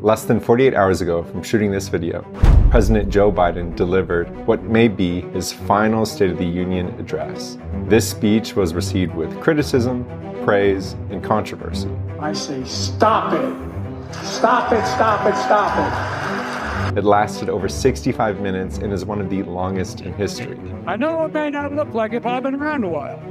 Less than 48 hours ago from shooting this video, President Joe Biden delivered what may be his final State of the Union address. This speech was received with criticism, praise, and controversy. I say, stop it. Stop it, stop it, stop it. It lasted over 65 minutes and is one of the longest in history. I know it may not look like it, but I've been around a while.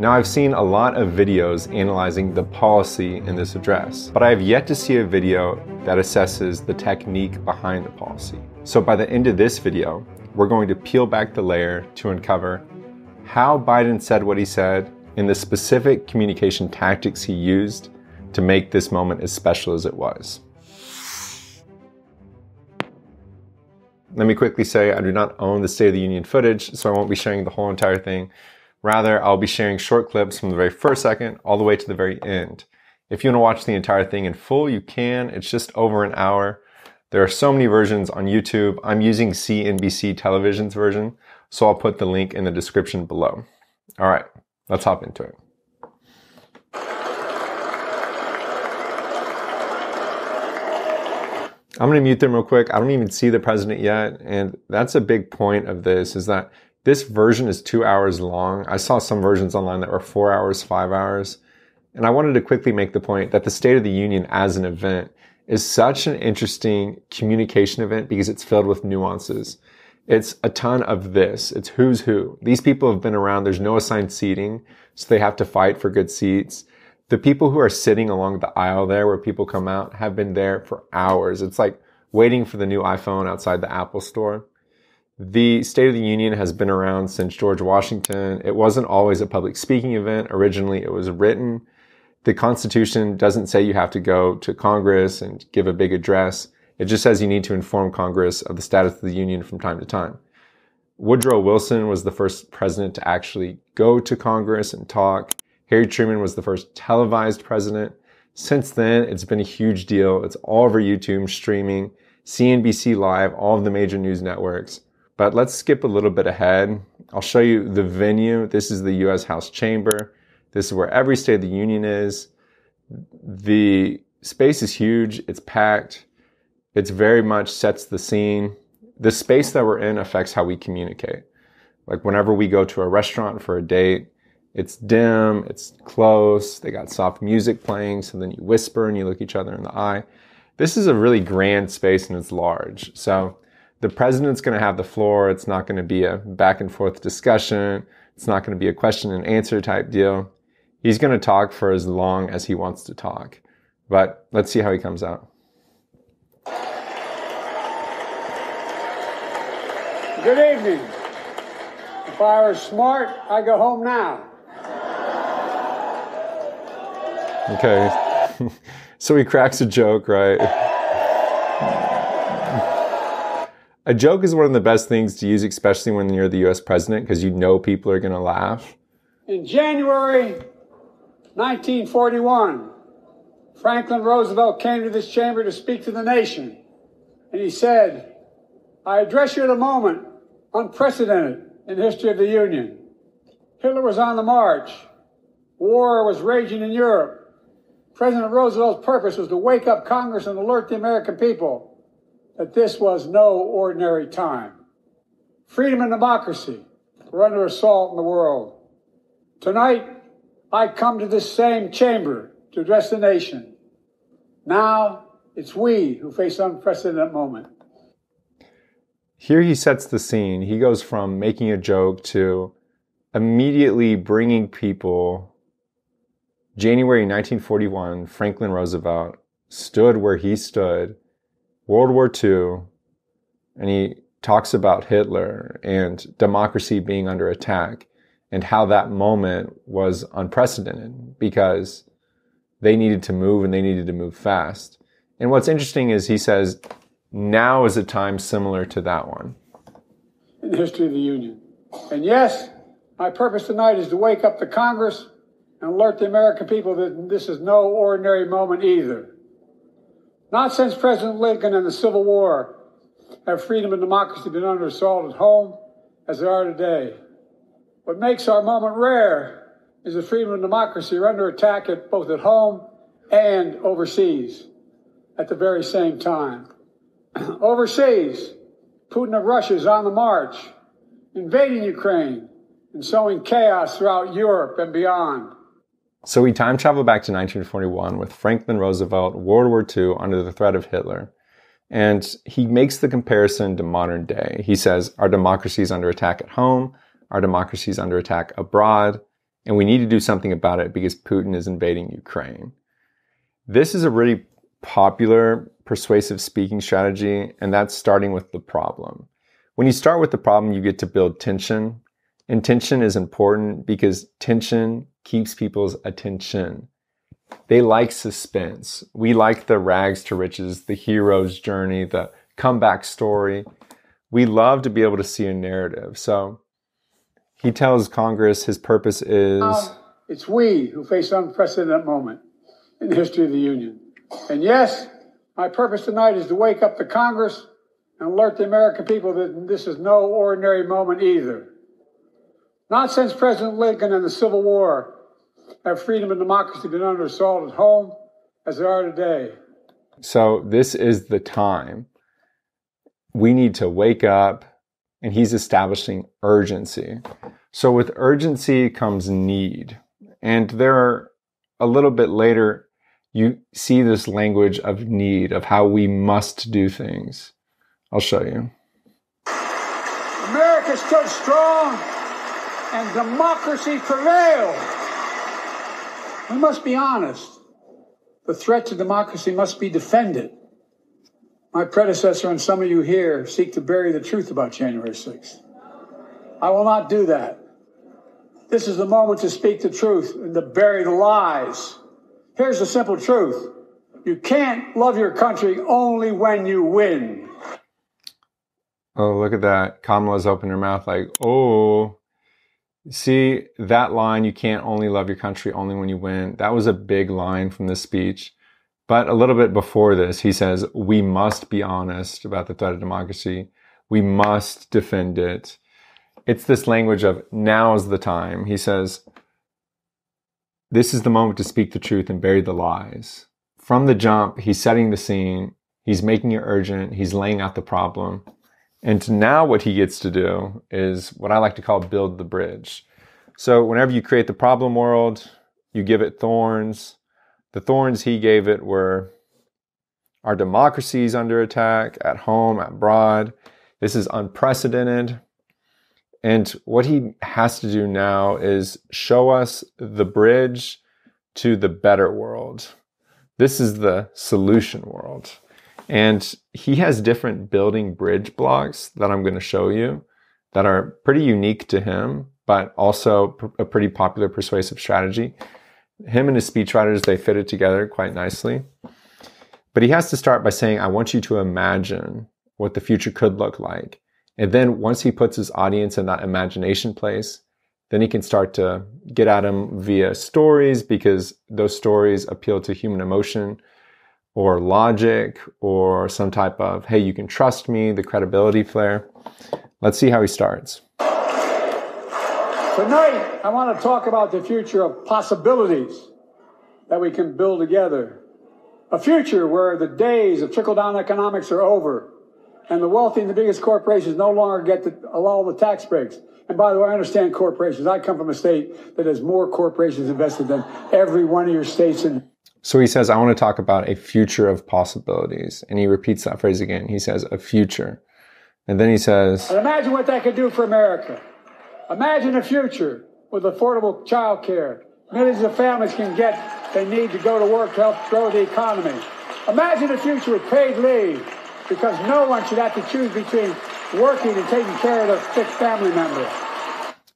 Now, I've seen a lot of videos analyzing the policy in this address, but I have yet to see a video that assesses the technique behind the policy. So by the end of this video, we're going to peel back the layer to uncover how Biden said what he said and the specific communication tactics he used to make this moment as special as it was. Let me quickly say I do not own the State of the Union footage, so I won't be sharing the whole entire thing. Rather, I'll be sharing short clips from the very first second all the way to the very end. If you want to watch the entire thing in full, you can. It's just over an hour. There are so many versions on YouTube. I'm using CNBC Television's version, so I'll put the link in the description below. All right, let's hop into it. I'm going to mute them real quick. I don't even see the president yet, and that's a big point of this, is that this version is 2 hours long. I saw some versions online that were 4 hours, 5 hours. And I wanted to quickly make the point that the State of the Union as an event is such an interesting communication event because it's filled with nuances. It's a ton of this. It's who's who. These people have been around. There's no assigned seating, so they have to fight for good seats. The people who are sitting along the aisle there where people come out have been there for hours. It's like waiting for the new iPhone outside the Apple store. The State of the Union has been around since George Washington. It wasn't always a public speaking event. Originally, it was written. The Constitution doesn't say you have to go to Congress and give a big address. It just says you need to inform Congress of the status of the Union from time to time. Woodrow Wilson was the first president to actually go to Congress and talk. Harry Truman was the first televised president. Since then, it's been a huge deal. It's all over YouTube, streaming, CNBC Live, all of the major news networks. But let's skip a little bit ahead. I'll show you the venue. This is the U.S. House chamber. This is where every State of the Union is. The space is huge. It's packed. It's very much sets the scene. The space that we're in affects how we communicate. Like whenever we go to a restaurant for a date, it's dim, it's close, they got soft music playing, so then you whisper and you look each other in the eye. This is a really grand space and it's large. So the president's going to have the floor. It's not going to be a back and forth discussion. It's not going to be a question and answer type deal. He's going to talk for as long as he wants to talk. But let's see how he comes out. Good evening. If I were smart, I'd go home now. Okay. So he cracks a joke, right? A joke is one of the best things to use, especially when you're the U.S. president, because you know people are going to laugh. In January 1941, Franklin Roosevelt came to this chamber to speak to the nation. And he said, I address you at a moment unprecedented in the history of the Union. Hitler was on the march. War was raging in Europe. President Roosevelt's purpose was to wake up Congress and alert the American people that this was no ordinary time. Freedom and democracy were under assault in the world. Tonight, I come to this same chamber to address the nation. Now, it's we who face an unprecedented moment. Here he sets the scene. He goes from making a joke to immediately bringing people. January 1941, Franklin Roosevelt stood where he stood, World War II, and he talks about Hitler and democracy being under attack and how that moment was unprecedented because they needed to move and they needed to move fast. And what's interesting is he says, now is a time similar to that one. In the history of the Union. And yes, my purpose tonight is to wake up the Congress and alert the American people that this is no ordinary moment either. Not since President Lincoln and the Civil War have freedom and democracy been under assault at home as they are today. What makes our moment rare is that freedom and democracy are under attack both at home and overseas at the very same time. Overseas, Putin of Russia is on the march, invading Ukraine and sowing chaos throughout Europe and beyond. So we time travel back to 1941 with Franklin Roosevelt, World War II, under the threat of Hitler. And he makes the comparison to modern day. He says, our democracy is under attack at home, our democracy is under attack abroad, and we need to do something about it because Putin is invading Ukraine. This is a really popular, persuasive speaking strategy, and that's starting with the problem. When you start with the problem, you get to build tension. And tension is important because tension keeps people's attention. They like suspense. We like the rags to riches, the hero's journey, the comeback story. We love to be able to see a narrative. So he tells Congress his purpose is... It's we who face an unprecedented moment in the history of the Union. And yes, my purpose tonight is to wake up the Congress and alert the American people that this is no ordinary moment either. Not since President Lincoln and the Civil War have freedom and democracy been under assault at home as they are today. So this is the time. We need to wake up, and he's establishing urgency. So with urgency comes need. And there are, a little bit later, you see this language of need, of how we must do things. I'll show you. America stood strong and democracy prevailed. We must be honest. The threat to democracy must be defended. My predecessor and some of you here seek to bury the truth about January 6th. I will not do that. This is the moment to speak the truth and to bury the lies. Here's the simple truth. You can't love your country only when you win. Oh, look at that. Kamala's opened her mouth like, oh. See, that line, you can't only love your country only when you win. That was a big line from this speech. But a little bit before this, he says, we must be honest about the threat of democracy. We must defend it. It's this language of now's the time. He says, this is the moment to speak the truth and bury the lies. From the jump, he's setting the scene. He's making it urgent. He's laying out the problem. And now what he gets to do is what I like to call build the bridge. So whenever you create the problem world, you give it thorns. The thorns he gave it were our democracy is under attack at home, abroad. This is unprecedented. And what he has to do now is show us the bridge to the better world. This is the solution world. And he has different building bridge blocks that I'm going to show you that are pretty unique to him, but also a pretty popular persuasive strategy. Him and his speechwriters, they fit it together quite nicely. But he has to start by saying, I want you to imagine what the future could look like. And then once he puts his audience in that imagination place, then he can start to get at them via stories, because those stories appeal to human emotion or logic or some type of, hey, you can trust me, the credibility flair. Let's see how he starts. Tonight, I want to talk about the future of possibilities that we can build together. A future where the days of trickle-down economics are over and the wealthy and the biggest corporations no longer get all the tax breaks. And by the way, I understand corporations. I come from a state that has more corporations invested than every one of your states in. So he says, I want to talk about a future of possibilities. And he repeats that phrase again. He says, a future. And then he says, and imagine what that could do for America. Imagine a future with affordable child care. Millions of families can get they need to go to work to help grow the economy. Imagine a future with paid leave, because no one should have to choose between working and taking care of their sick family member.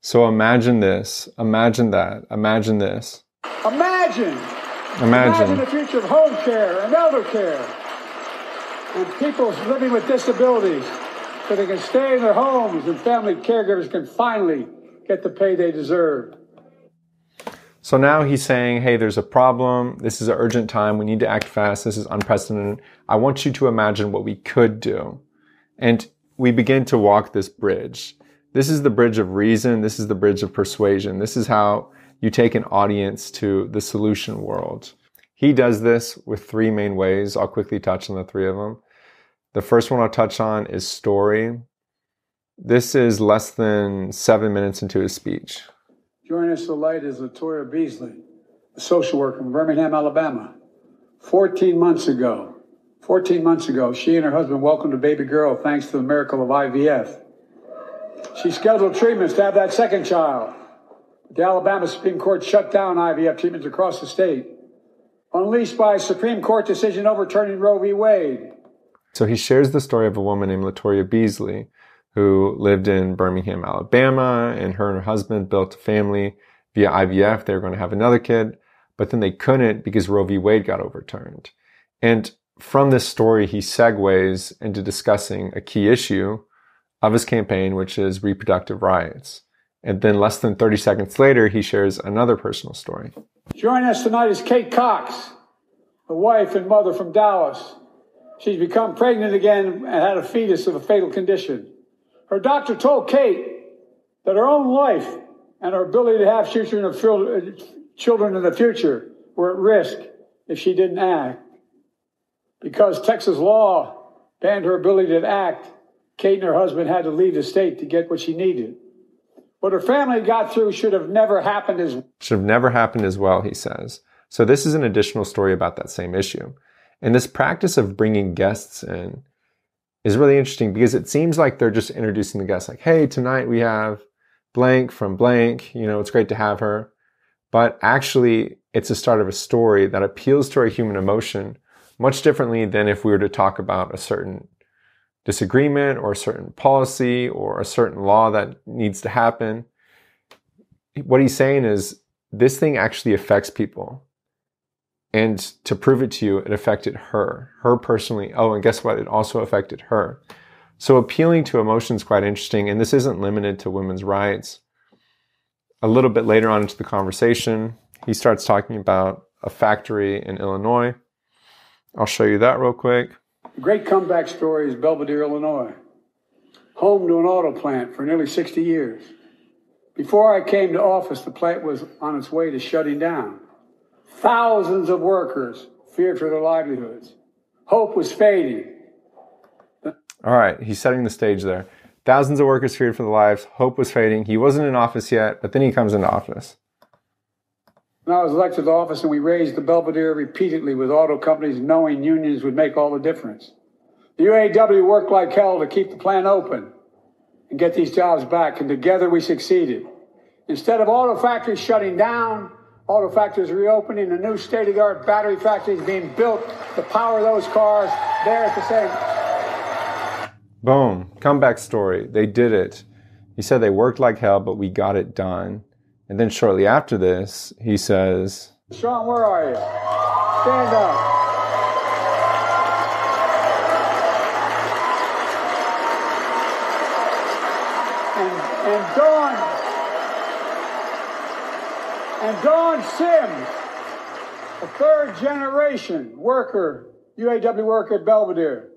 So imagine this, imagine that, imagine this. Imagine the future of home care and elder care and people living with disabilities, so they can stay in their homes and family caregivers can finally get the pay they deserve. So now he's saying, hey, there's a problem. This is an urgent time. We need to act fast. This is unprecedented. I want you to imagine what we could do. And we begin to walk this bridge. This is the bridge of reason. This is the bridge of persuasion. This is how you take an audience to the solution world. He does this with three main ways. I'll quickly touch on the three of them. The first one I'll touch on is story. This is less than 7 minutes into his speech. Joining us tonight is Latoya Beasley, a social worker in Birmingham, Alabama. 14 months ago, she and her husband welcomed a baby girl thanks to the miracle of IVF. She scheduled treatments to have that second child. The Alabama Supreme Court shut down IVF treatments across the state, unleashed by a Supreme Court decision overturning Roe v. Wade. So he shares the story of a woman named Latoya Beasley, who lived in Birmingham, Alabama, and her husband built a family via IVF. They were going to have another kid, but then they couldn't because Roe v. Wade got overturned. And from this story, he segues into discussing a key issue of his campaign, which is reproductive rights. And then less than 30 seconds later, he shares another personal story. Joining us tonight is Kate Cox, a wife and mother from Dallas. She's become pregnant again and had a fetus of a fatal condition. Her doctor told Kate that her own life and her ability to have children in the future were at risk if she didn't act. Because Texas law banned her ability to act, Kate and her husband had to leave the state to get what she needed. What her family got through should have never happened as well, he says. So this is an additional story about that same issue. And this practice of bringing guests in is really interesting because it seems like they're just introducing the guests like, hey, tonight we have blank from blank, it's great to have her. But actually, it's the start of a story that appeals to our human emotion much differently than if we were to talk about a certain disagreement or a certain policy or a certain law that needs to happen. What he's saying is this thing actually affects people. And to prove it to you, it affected her personally. Oh, and guess what? It also affected her. So appealing to emotion is quite interesting. And this isn't limited to women's rights. A little bit later on into the conversation, he starts talking about a factory in Illinois. I'll show you that real quick. A great comeback story is Belvidere, Illinois, home to an auto plant for nearly 60 years. Before I came to office, the plant was on its way to shutting down. Thousands of workers feared for their livelihoods. Hope was fading. All right, he's setting the stage there. Thousands of workers feared for their lives. Hope was fading. He wasn't in office yet, but then he comes into office. When I was elected to office, and we raised the Belvedere repeatedly with auto companies, knowing unions would make all the difference. The UAW worked like hell to keep the plant open and get these jobs back, and together we succeeded. Instead of auto factories shutting down, auto factories reopening, a new state-of-the-art battery factories being built to power those cars there at the same. Boom. Comeback story. They did it. He said they worked like hell, but we got it done. And then shortly after this, he says, Sean, where are you? Stand up. And Dawn Sims, a third-generation worker, UAW worker at Belvedere.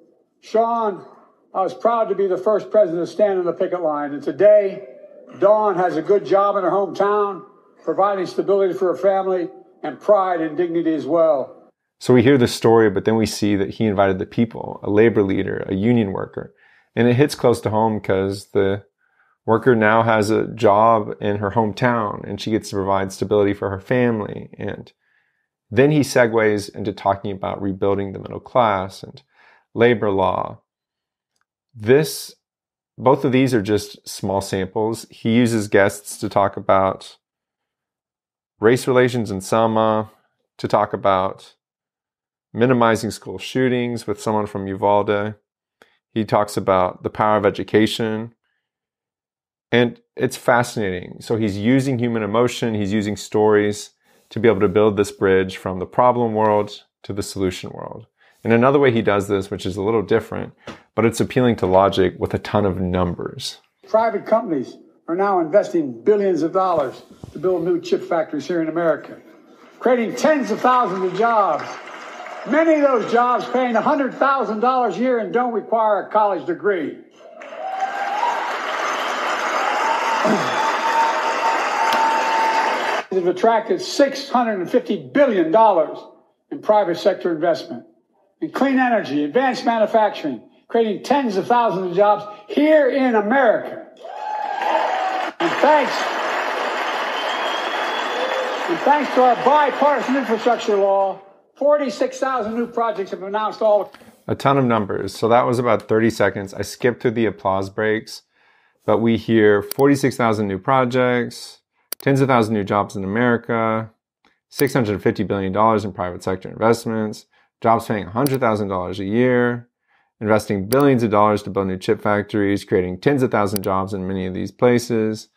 Sean, I was proud to be the first president to stand on the picket line. And today, Dawn has a good job in her hometown, providing stability for her family and pride and dignity as well. So we hear the story, but then we see that he invited the people, a labor leader, a union worker. And it hits close to home because the worker now has a job in her hometown and she gets to provide stability for her family. And then he segues into talking about rebuilding the middle class and labor law. Both of these are just small samples. He uses guests to talk about race relations in Selma, to talk about minimizing school shootings with someone from Uvalde. He talks about the power of education. And it's fascinating. So he's using human emotion, he's using stories to be able to build this bridge from the problem world to the solution world. And another way he does this, which is a little different, but it's appealing to logic with a ton of numbers. Private companies are now investing billions of dollars to build new chip factories here in America, creating tens of thousands of jobs. Many of those jobs paying $100,000 a year and don't require a college degree. They've attracted $650 billion in private sector investment, in clean energy, advanced manufacturing, creating tens of thousands of jobs here in America. And thanks to our bipartisan infrastructure law, 46,000 new projects have been announced all. A ton of numbers. So that was about 30 seconds. I skipped through the applause breaks, but we hear 46,000 new projects, tens of thousands of new jobs in America, $650 billion in private sector investments, jobs paying $100,000 a year, investing billions of dollars to build new chip factories, creating tens of thousands of jobs in many of these places.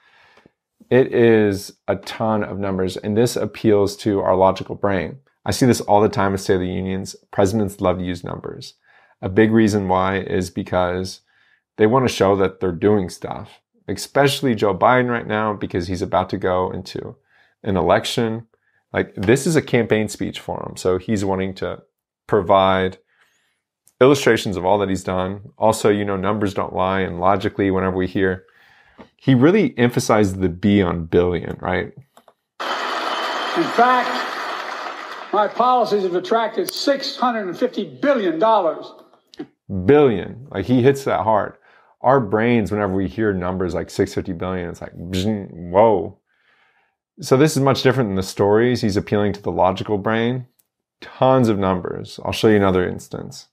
It is a ton of numbers, and this appeals to our logical brain. I see this all the time with State of the Unions. Presidents love to use numbers. A big reason why is because they want to show that they're doing stuff, especially Joe Biden right now, because he's about to go into an election. Like, this is a campaign speech for him. So he's wanting to provide illustrations of all that he's done. Also, numbers don't lie. And logically, whenever we hear, he really emphasized the B on billion, right? In fact, my policies have attracted $650 billion. Billion. Like, he hits that hard. Our brains, whenever we hear numbers like 650 billion, it's like, whoa. So this is much different than the stories. He's appealing to the logical brain. Tons of numbers. I'll show you another instance.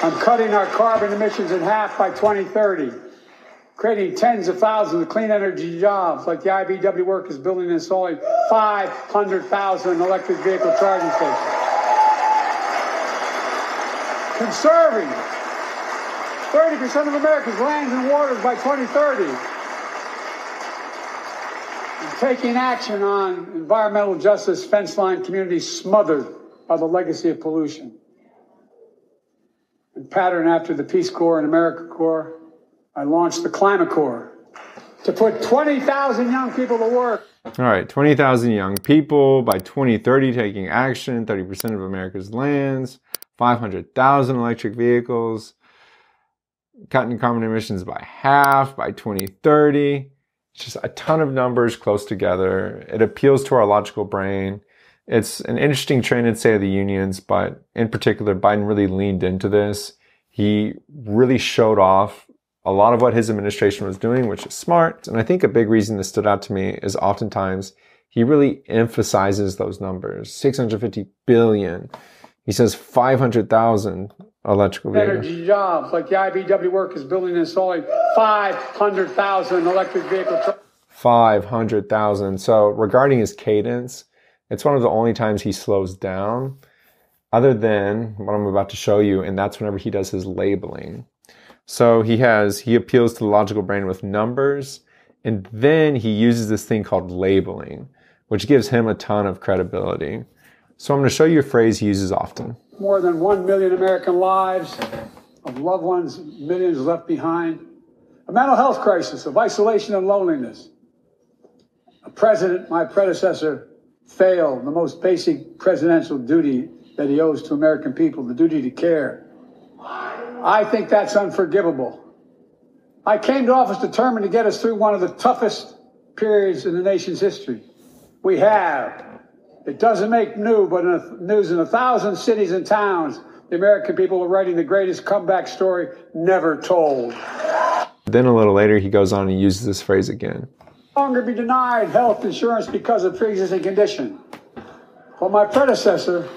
I'm cutting our carbon emissions in half by 2030, creating tens of thousands of clean energy jobs, like the IBEW work is building and installing 500,000 electric vehicle charging stations. Conserving 30% of America's lands and waters by 2030. And taking action on environmental justice fence line communities smothered by the legacy of pollution. And pattern after the Peace Corps and AmeriCorps, I launched the Climate Corps to put 20,000 young people to work. All right, 20,000 young people by 2030 taking action, 30% of America's lands, 500,000 electric vehicles, cutting carbon emissions by half by 2030. It's just a ton of numbers close together. It appeals to our logical brain. It's an interesting trend in State of the Unions, but in particular, Biden really leaned into this. He really showed off a lot of what his administration was doing, which is smart. And I think a big reason this stood out to me is oftentimes he really emphasizes those numbers. 650 billion. He says 500,000 electrical vehicles. Energy jobs, like the IBEW work is building and installing 500,000 electric vehicles. 500,000. So regarding his cadence, it's one of the only times he slows down, other than what I'm about to show you, and that's whenever he does his labeling. So he appeals to the logical brain with numbers, and then he uses this thing called labeling, which gives him a ton of credibility. So I'm going to show you a phrase he uses often. More than 1 million American lives of loved ones, millions left behind. A mental health crisis of isolation and loneliness. A president, my predecessor, failed the most basic presidential duty that he owes to American people, the duty to care. I think that's unforgivable. I came to office determined to get us through one of the toughest periods in the nation's history. We have. It doesn't make news in 1,000 cities and towns. The American people are writing the greatest comeback story never told. Then a little later, he goes on and uses this phrase again. No longer be denied health insurance because of pre-existing condition. Well, my predecessor,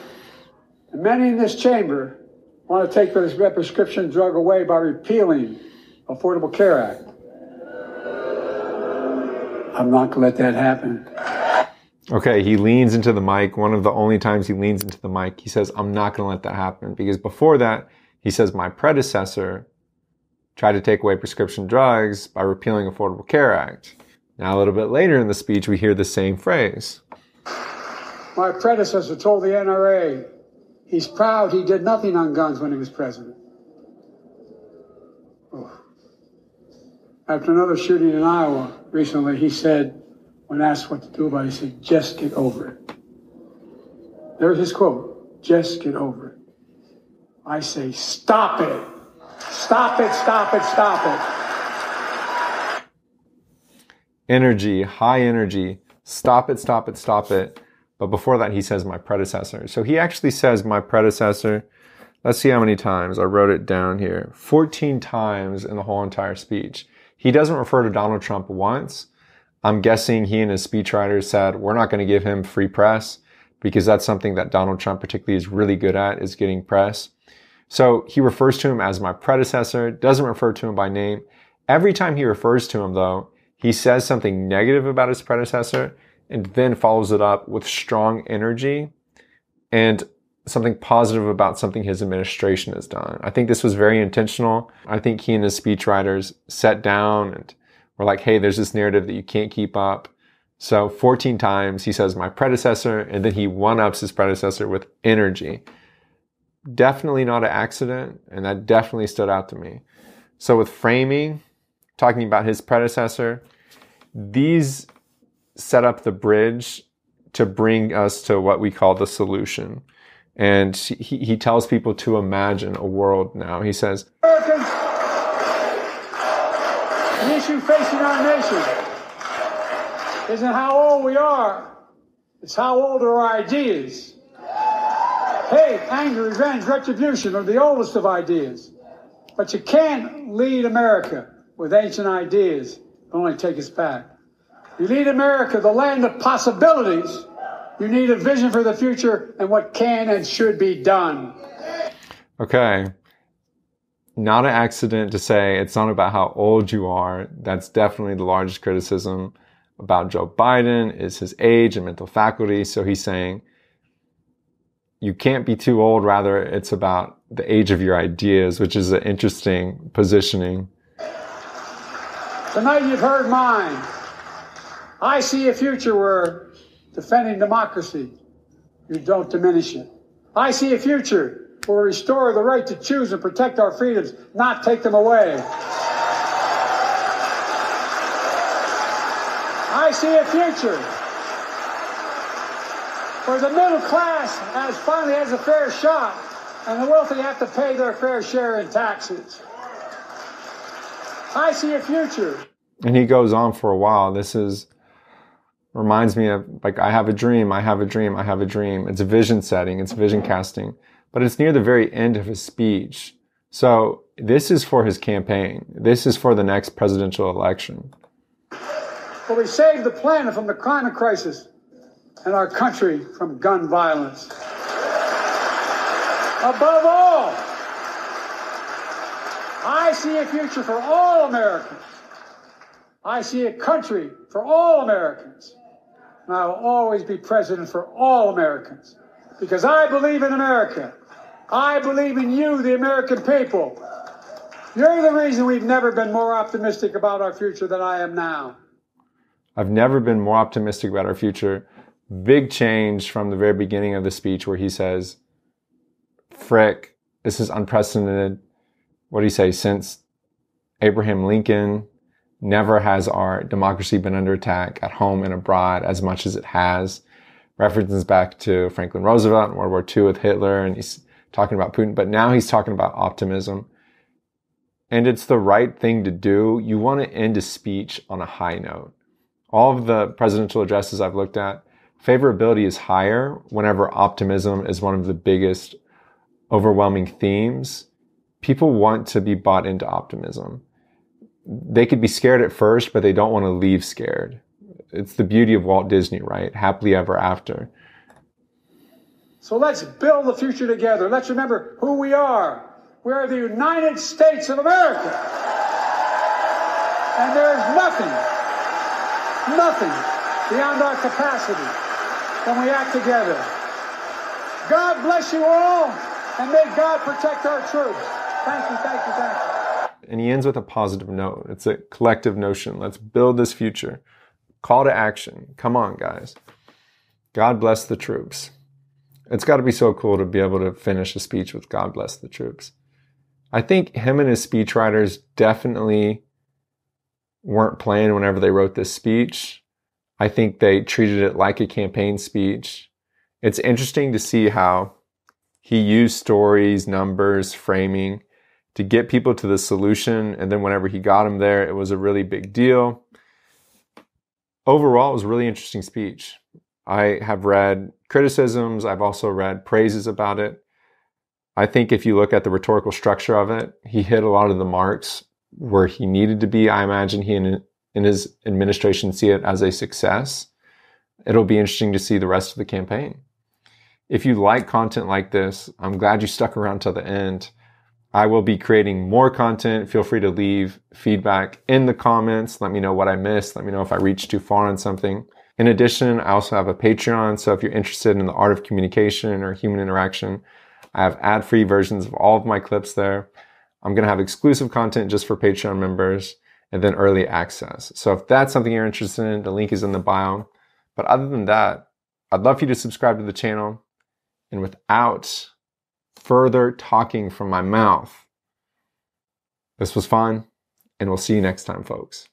and many in this chamber, want to take this prescription drug away by repealing Affordable Care Act. I'm not going to let that happen. Okay, he leans into the mic. One of the only times he leans into the mic, he says, I'm not going to let that happen. Because before that, he says, my predecessor tried to take away prescription drugs by repealing Affordable Care Act. Now, a little bit later in the speech, we hear the same phrase. My predecessor told the NRA he's proud he did nothing on guns when he was president. Oh. After another shooting in Iowa recently, he said, when asked what to do about it, he said, just get over it. There's his quote, just get over it. I say, stop it. Stop it, stop it, stop it. Energy, high energy. Stop it, stop it, stop it. But before that, he says my predecessor. So he actually says my predecessor. Let's see how many times. I wrote it down here. 14 times in the whole entire speech. He doesn't refer to Donald Trump once. I'm guessing he and his speechwriters said, we're not going to give him free press because that's something that Donald Trump particularly is really good at, is getting press. So he refers to him as my predecessor, doesn't refer to him by name. Every time he refers to him, though, he says something negative about his predecessor and then follows it up with strong energy and something positive about something his administration has done. I think this was very intentional. I think he and his speechwriters sat down and were like, hey, there's this narrative that you can't keep up. So 14 times he says my predecessor, and then he one-ups his predecessor with energy. Definitely not an accident, and that definitely stood out to me. So with framing, talking about his predecessor, these set up the bridge to bring us to what we call the solution. And he tells people to imagine a world now. He says, Americans, the issue facing our nation isn't how old we are, it's how old are our ideas. Hate, anger, revenge, retribution are the oldest of ideas. But you can't lead America with ancient ideas. It'll only take us back. You lead America, the land of possibilities. You need a vision for the future and what can and should be done. Okay. Not an accident to say it's not about how old you are. That's definitely the largest criticism about Joe Biden is his age and mental faculty. So he's saying you can't be too old. Rather, it's about the age of your ideas, which is an interesting positioning. Tonight you've heard mine. I see a future where defending democracy, you don't diminish it. I see a future where we restore the right to choose and protect our freedoms, not take them away. I see a future where the middle class finally has a fair shot and the wealthy have to pay their fair share in taxes. I see a future. And he goes on for a while. Reminds me of, like, I have a dream, I have a dream, I have a dream. It's a vision setting, it's vision casting. But it's near the very end of his speech. So this is for his campaign. This is for the next presidential election. Well, we saved the planet from the climate crisis and our country from gun violence. Above all, I see a future for all Americans. I see a country for all Americans. And I will always be president for all Americans. Because I believe in America. I believe in you, the American people. You're the reason we've never been more optimistic about our future than I am now. I've never been more optimistic about our future. Big change from the very beginning of the speech where he says, frick, this is unprecedented. What do you say? Since Abraham Lincoln, never has our democracy been under attack at home and abroad as much as it has. References back to Franklin Roosevelt in World War II with Hitler, and he's talking about Putin, but now he's talking about optimism. And it's the right thing to do. You want to end a speech on a high note. All of the presidential addresses I've looked at, favorability is higher whenever optimism is one of the biggest overwhelming themes. People want to be bought into optimism. They could be scared at first, but they don't want to leave scared. It's the beauty of Walt Disney, right? Happily ever after. So let's build the future together. Let's remember who we are. We are the United States of America. And there is nothing beyond our capacity when we act together. God bless you all, and may God protect our troops. Thank you, thank you, thank you. And he ends with a positive note. It's a collective notion. Let's build this future. Call to action. Come on, guys. God bless the troops. It's got to be so cool to be able to finish a speech with God bless the troops. I think him and his speechwriters definitely weren't playing whenever they wrote this speech. I think they treated it like a campaign speech. It's interesting to see how he used stories, numbers, framing to get people to the solution. And then whenever he got them there, it was a really big deal. Overall, it was a really interesting speech. I have read criticisms. I've also read praises about it. I think if you look at the rhetorical structure of it, he hit a lot of the marks where he needed to be. I imagine he in his administration see it as a success. It'll be interesting to see the rest of the campaign. If you like content like this, I'm glad you stuck around till the end. I will be creating more content. Feel free to leave feedback in the comments. Let me know what I missed. Let me know if I reached too far on something. In addition, I also have a Patreon. So if you're interested in the art of communication or human interaction, I have ad-free versions of all of my clips there. I'm going to have exclusive content just for Patreon members and then early access. So if that's something you're interested in, the link is in the bio. But other than that, I'd love for you to subscribe to the channel. And without further talking from my mouth, this was fun, and we'll see you next time, folks.